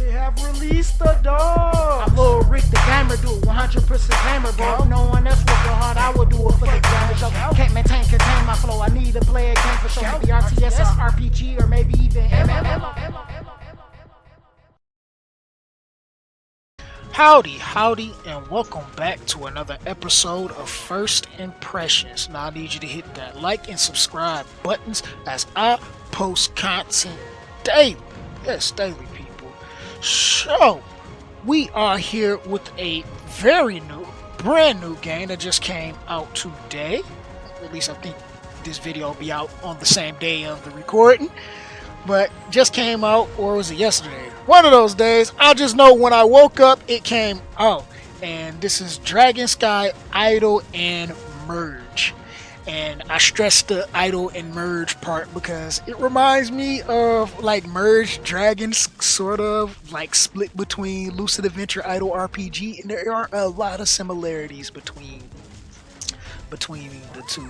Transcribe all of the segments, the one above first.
They have released the dog. I'm Lil Rick the gamer, do it 100% gamer, bro. If no one else working hard, I would do it for the gamer. Show. Can't contain my flow. I need to play a game for sure. Maybe RTS, RPG, or maybe even MMO. Howdy, and welcome back to another episode of First Impressions. Now I need you to hit that like and subscribe buttons as I post content daily. Yes, daily, people. So, we are here with a brand new game that just came out today. At least I think this video will be out on the same day of the recording. But just came out, or was it yesterday? One of those days. I just know when I woke up, it came out. And this is Dragon Sky Idle and Merge. And I stress the idle and merge part because it reminds me of like Merge Dragons, sort of like split between Lucid Adventure Idle RPG. And there are a lot of similarities between the two.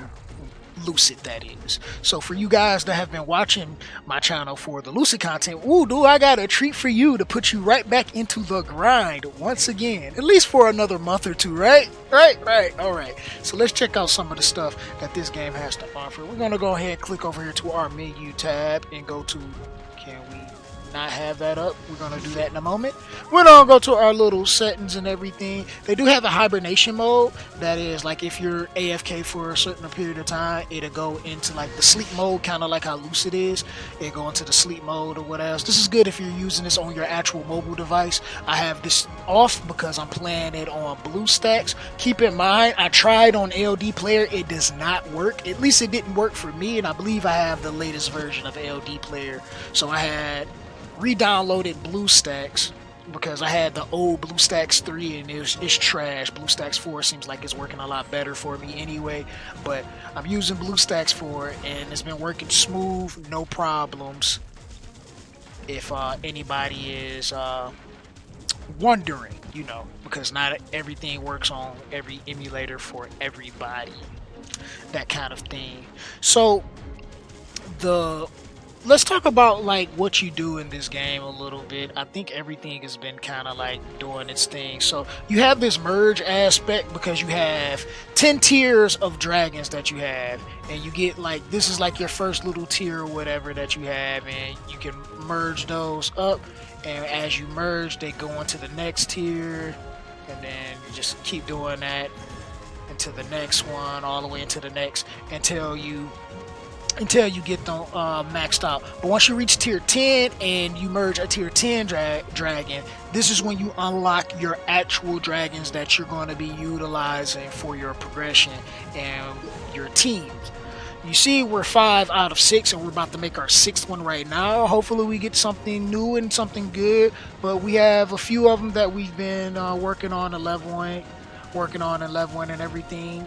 Lucid, that is. So for you guys that have been watching my channel for the Lucid content, I got a treat for you to put you right back into the grind once again, at least for another month or two, right? Alright, so let's check out some of the stuff that this game has to offer. We're gonna go ahead and click over here to our menu tab and go to, can we not have that up? We're gonna do that in a moment. We're gonna go to our little settings and everything. They do have a hibernation mode. That is like if you're AFK for a certain period of time, it'll go into like the sleep mode, kind of like how Lucid is. It'll go into the sleep mode or what else. This is good if you're using this on your actual mobile device. I have this off because I'm playing it on BlueStacks. Keep in mind, I tried on LD Player. It does not work. At least it didn't work for me, and I believe I have the latest version of LD Player. So I had re-downloaded BlueStacks because I had the old BlueStacks 3 and it's trash. BlueStacks 4 seems like it's working a lot better for me anyway, but I'm using BlueStacks 4 and it's been working smooth, no problems. If anybody is wondering, because not everything works on every emulator for everybody, that kind of thing. So let's talk about like what you do in this game a little bit. I think everything has been kind of like doing its thing. So you have this merge aspect because you have 10 tiers of dragons that you have, and you get like, this is like your first little tier or whatever that you have, and you can merge those up, and as you merge they go into the next tier, and then you just keep doing that into the next one, all the way into the next until you get them maxed out. But once you reach tier 10 and you merge a tier 10 dragon, this is when you unlock your actual dragons that you're going to be utilizing for your progression and your teams. You see, we're 5 out of 6 and we're about to make our 6th one right now. Hopefully we get something new and something good, but we have a few of them that we've been working on and leveling and everything.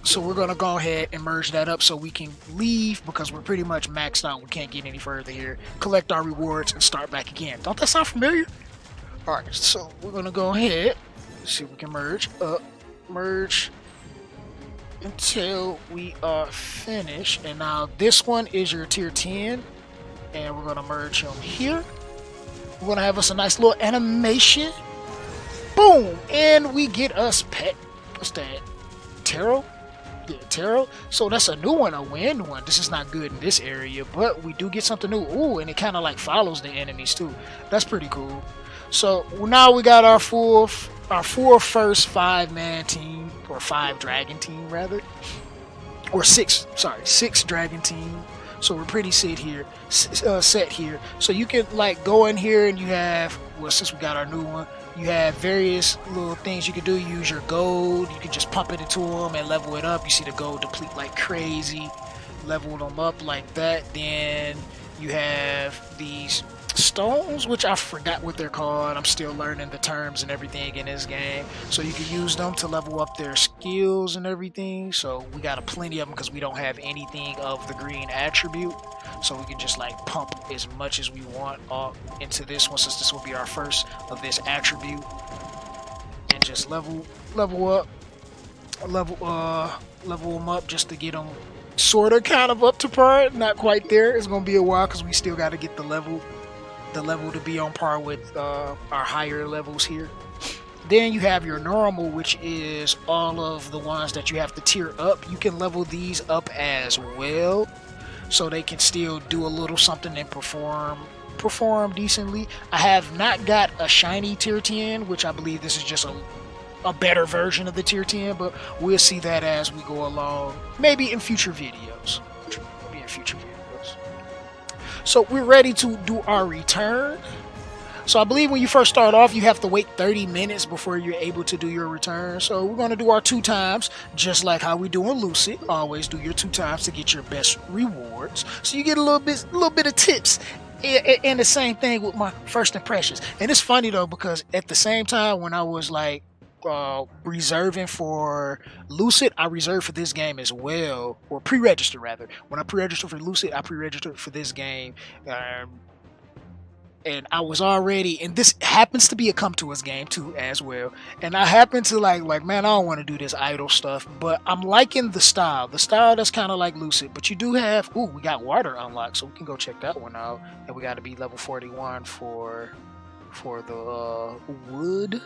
So we're going to go ahead and merge that up so we can leave because we're pretty much maxed out. We can't get any further here. Collect our rewards and start back again. Don't that sound familiar? Alright, so we're going to go ahead. See if we can merge until we are finished. And now this one is your tier 10. And we're going to merge him here. We're going to have us a nice little animation. Boom! And we get us pet. What's that? Tarot? Yeah, tarot. So that's a new one, a wind one. This is not good in this area, but we do get something new. Ooh, and it kind of like follows the enemies too. That's pretty cool. So now we got our full first 5-man team, or 5 dragon team rather, or 6 dragon team. So we're pretty set here. So you can like go in here and you have, well, since we got our new one, you have various little things you can do. Use your gold. You can just pump it into them and level it up. You see the gold deplete like crazy. Level them up like that. Then you have these stones, which I forgot what they're called. I'm still learning the terms and everything in this game. So you can use them to level up their skills and everything. So we got plenty of them because we don't have anything of the green attribute. So we can just like pump as much as we want into this one, since this will be our first of this attribute, and just level them up just to get them sort of kind of up to par. Not quite there. It's gonna be a while because we still got to get the the level to be on par with our higher levels here. Then you have your normal, which is all of the ones that you have to tier up. You can level these up as well, so they can still do a little something and perform decently. I have not got a shiny tier 10, which I believe this is just a better version of the tier 10, but we'll see that as we go along, maybe in future videos. So we're ready to do our return. So I believe when you first start off, you have to wait 30 minutes before you're able to do your return. So we're going to do our 2 times, just like how we do in Lucid. Always do your 2 times to get your best rewards. So you get a little bit of tips. And the same thing with my first impressions. And it's funny though, because at the same time when I was like reserving for Lucid, I reserved for this game as well, or pre-registered rather. When I pre-registered for Lucid, I pre-registered for this game. And I was already, and this happens to be a come to us game too as well. And I happen to like man, I don't want to do this idle stuff, but I'm liking the style. The style that's kind of like Lucid, but you do have, ooh, we got water unlocked, so we can go check that one out. And we got to be level 41 for the wood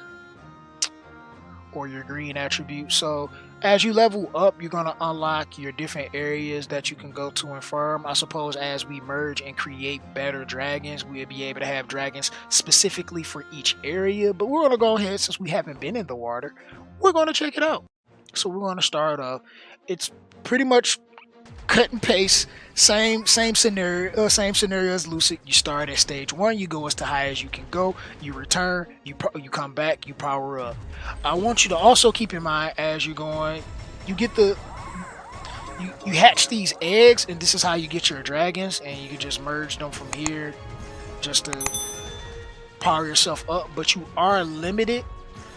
or your green attribute. So as you level up, you're going to unlock your different areas that you can go to and farm. I suppose as we merge and create better dragons, we'll be able to have dragons specifically for each area. But we're going to go ahead, since we haven't been in the water, we're going to check it out. So we're going to start off. It's pretty much cut and paste, same scenario as Lucid. You start at stage 1, you go as high as you can go, you return, you come back, you power up. I want you to also keep in mind as you're going, you get you hatch these eggs, and this is how you get your dragons, and you can just merge them from here just to power yourself up. But you are limited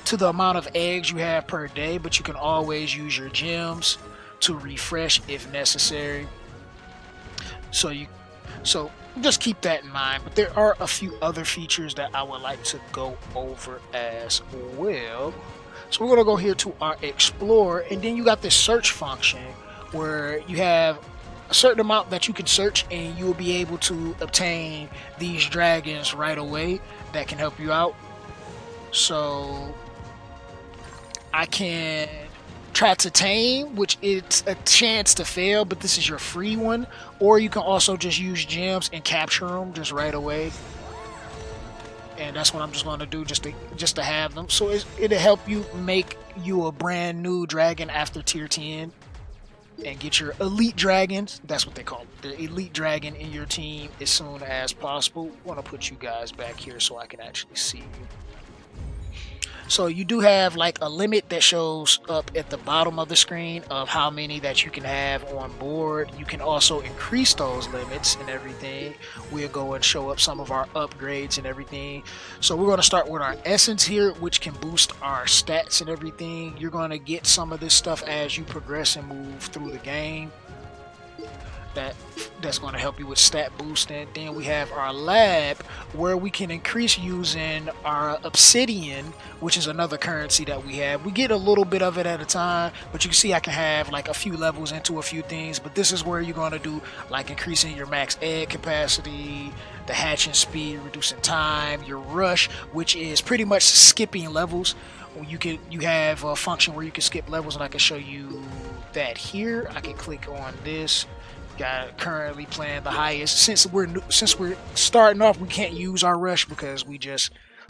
to the amount of eggs you have per day, but you can always use your gems to refresh if necessary. So just keep that in mind. But there are a few other features that I would like to go over as well. So we're going to go here to our Explorer, and then you got this search function where you have a certain amount that you can search, and you will be able to obtain these dragons right away that can help you out. So I can try to tame, which it's a chance to fail, but this is your free one. Or you can also just use gems and capture them just right away. And that's what I'm just going to do, just to have them. So it'll help you make you a brand new dragon after tier 10 and get your elite dragons. That's what they call it, the elite dragon in your team as soon as possible. I want to put you guys back here so I can actually see you. So you do have like a limit that shows up at the bottom of the screen of how many that you can have on board. You can also increase those limits and everything. We'll go and show up some of our upgrades and everything. So we're going to start with our essence here, which can boost our stats and everything. You're going to get some of this stuff as you progress and move through the game. That's going to help you with stat boosting. Then we have our lab, where we can increase using our obsidian, which is another currency that we have. We get a little bit of it at a time, but you can see I can have like a few levels into a few things. But this is where you're going to do like increasing your max egg capacity, the hatching speed, reducing time, your rush, which is pretty much skipping levels. You have a function where you can skip levels, and I can show you that here. I can click on this. Got currently playing the highest. Since we're starting off, we can't use our rush because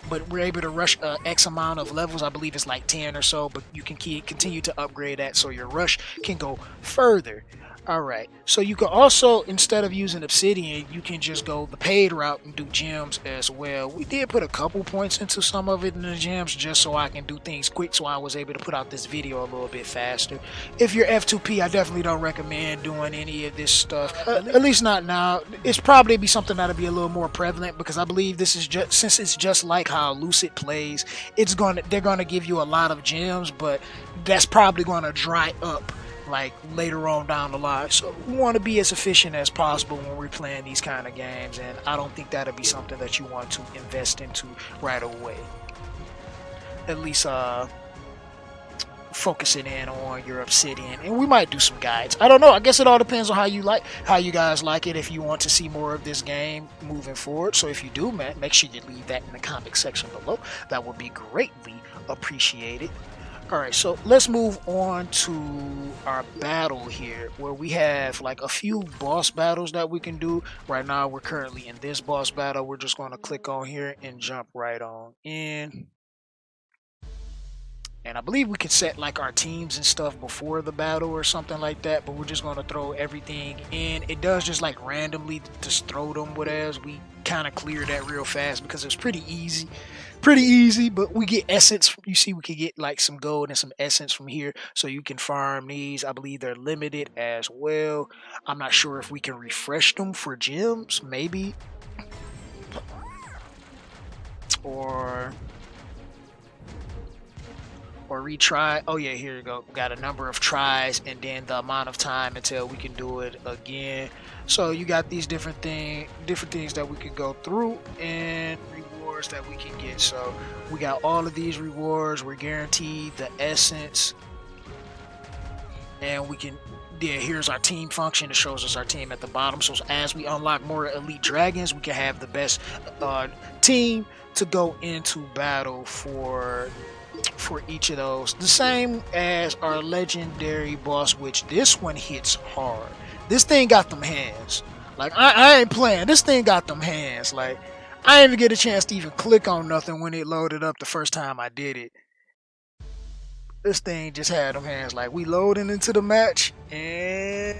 but we're able to rush X amount of levels. I believe it's like 10 or so, but you can continue to upgrade that so your rush can go further. Alright, so you can also, instead of using obsidian, you can just go the paid route and do gems as well. We did put a couple points into some of it in the gems just so I can do things quick, so I was able to put out this video a little bit faster. If you're F2P, I definitely don't recommend doing any of this stuff, at least not now. It's probably be something that'll be a little more prevalent, because I believe this is just, since it's just like how Lucid plays, they're gonna give you a lot of gems, but that's probably gonna dry up like later on down the line. So we want to be as efficient as possible when we're playing these kind of games, and I don't think that'll be something that you want to invest into right away. At least focusing in on your obsidian, and we might do some guides. I don't know. I guess it all depends on how you guys like it. If you want to see more of this game moving forward, so if you do, man, make sure you leave that in the comment section below. That would be greatly appreciated. Alright, so let's move on to our battle here, where we have like a few boss battles that we can do. Right now, we're currently in this boss battle. We're just going to click on here and jump right on in. And I believe we could set like our teams and stuff before the battle or something like that, but we're just going to throw everything in. It does just like randomly just throw them with us. We kind of cleared that real fast because it's pretty easy, but we get essence. You see, we could get like some gold and some essence from here, so you can farm these. I believe they're limited as well. I'm not sure if we can refresh them for gems, maybe, or retry. Oh yeah, here you go. We got a number of tries and then the amount of time until we can do it again. So you got these different things that we can go through and rewards that we can get. So we got all of these rewards. We're guaranteed the essence, and we can, yeah, here's our team function. It shows us our team at the bottom. So as we unlock more elite dragons, we can have the best team to go into battle for each of those. The same as our legendary boss, which this one hits hard. This thing got them hands. Like, I ain't playing. This thing got them hands. Like, I didn't even get a chance to even click on nothing when it loaded up the first time I did it. This thing just had them hands. Like, we loading into the match, and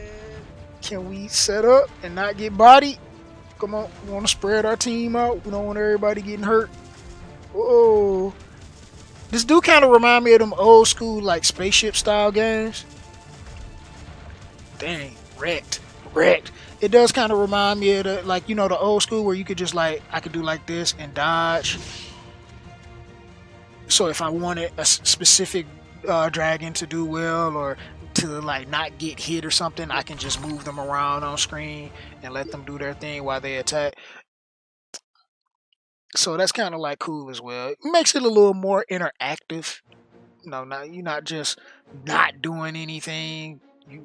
can we set up and not get bodied? Come on, we want to spread our team out. We don't want everybody getting hurt. Oh, this do kind of remind me of them old school like spaceship style games. Dang, wrecked. It does kind of remind me of the, like, you know, the old school where you could just like, I could do like this and dodge. So if I wanted a specific dragon to do well, or to like not get hit or something, I can just move them around on screen and let them do their thing while they attack. So that's kind of like cool as well. It makes it a little more interactive. No, you're not just not doing anything. You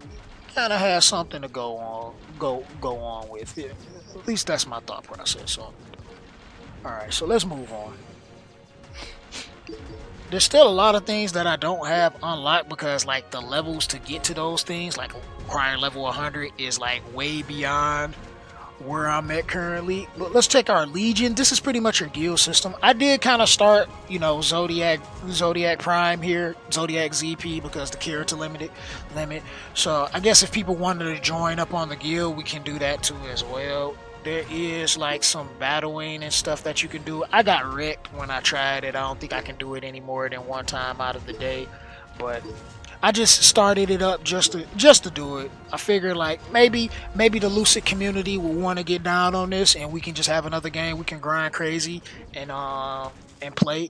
kind of have something to go on with. Yeah, at least that's my thought process. So, all right, so let's move on. There's still a lot of things that I don't have unlocked because like the levels to get to those things, like requiring level 100, is like way beyond where I'm at currently. But let's check our Legion. This is pretty much your guild system. I did kind of start, you know, Zodiac Prime here, Zodiac ZP, because the character limit. So I guess if people wanted to join up on the guild, we can do that too as well. There is like some battling and stuff that you can do. I got wrecked when I tried it. I don't think I can do it any more than one time out of the day, but I just started it up just to do it. I figured like maybe the Lucid community will want to get down on this, and we can just have another game we can grind crazy and play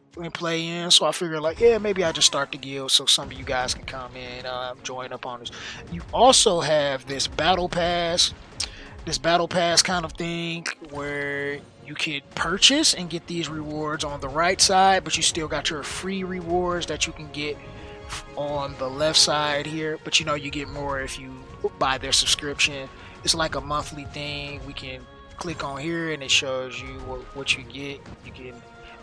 in. So I figured like, yeah, maybe I just start the guild so some of you guys can come in, join up on this. You also have this battle pass kind of thing where you can purchase and get these rewards on the right side, but you still got your free rewards that you can get on the left side here. But you know, you get more if you buy their subscription. It's like a monthly thing. We can click on here and it shows you what you get. You can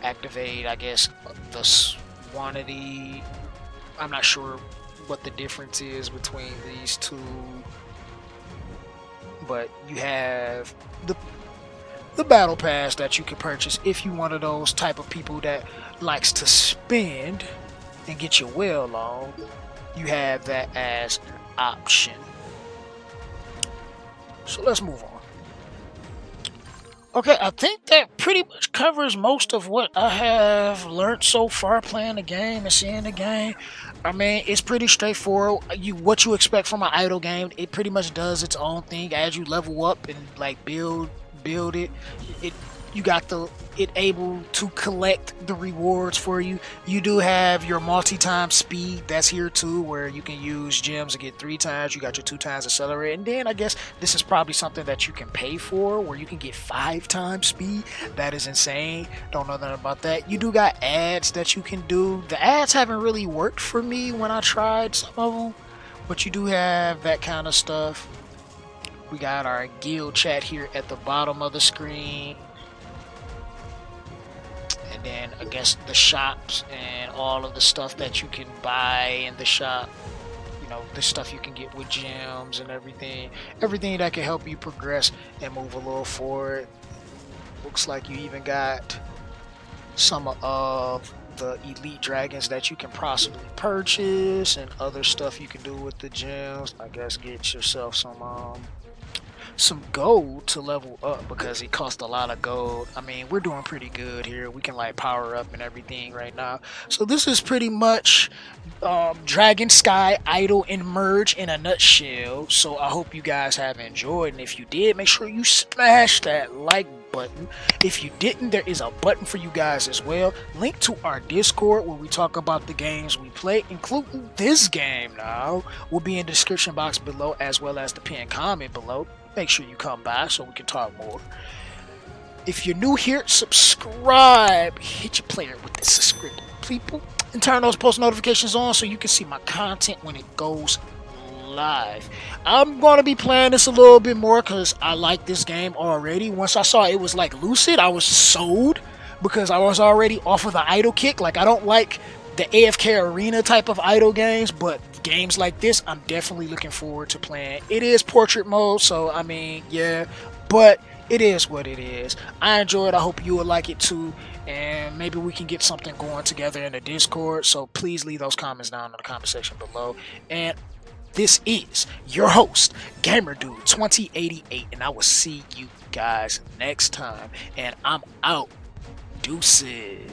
activate, I guess, the one of the, I'm not sure what the difference is between these two, but you have the battle pass that you can purchase if you one of those type of people that likes to spend and get your well on. You have that as an option. So let's move on. Okay, I think that pretty much covers most of what I have learned so far playing the game and seeing the game. I mean, it's pretty straightforward. What you expect from an idle game, it pretty much does its own thing as you level up and like build it. You got the it able to collect the rewards for you. You do have your multi-time speed that's here too, where you can use gems to get 3 times. You got your 2 times accelerate, and then I guess this is probably something that you can pay for, where you can get 5 times speed. That is insane. Don't know nothing about that. You do got ads that you can do. The ads haven't really worked for me when I tried some of them, but you do have that kind of stuff. We got our guild chat here at the bottom of the screen. And then I guess the shops and all of the stuff that you can buy in the shop. You know, the stuff you can get with gems and everything. Everything that can help you progress and move a little forward. Looks like you even got some of the elite dragons that you can possibly purchase and other stuff you can do with the gems. I guess get yourself some gold to level up, because it costs a lot of gold. I mean, we're doing pretty good here. We can like power up and everything right now. So this is pretty much Dragon Sky Idle and Merge in a nutshell. So I hope you guys have enjoyed, and if you did, make sure you smash that like button. If you didn't, there is a button for you guys as well. Link to our Discord where we talk about the games we play, including this game now, will be in the description box below, as well as the pinned comment below. Make sure you come by so we can talk more. If you're new here, subscribe. Hit your player with the subscribe, people, and turn those post notifications on so you can see my content when it goes live. I'm going to be playing this a little bit more because I like this game already. Once I saw it was like Lucid, I was sold, because I was already off of the idle kick. Like, I don't like the AFK arena type of idle games, but games like this I'm definitely looking forward to playing. It is portrait mode, so I mean, yeah, but it is what it is. I enjoy it. I hope you will like it too, and maybe we can get something going together in the Discord. So please leave those comments down in the comment section below. And this is your host, GamerDude2088, and I will see you guys next time. And I'm out. Deuces.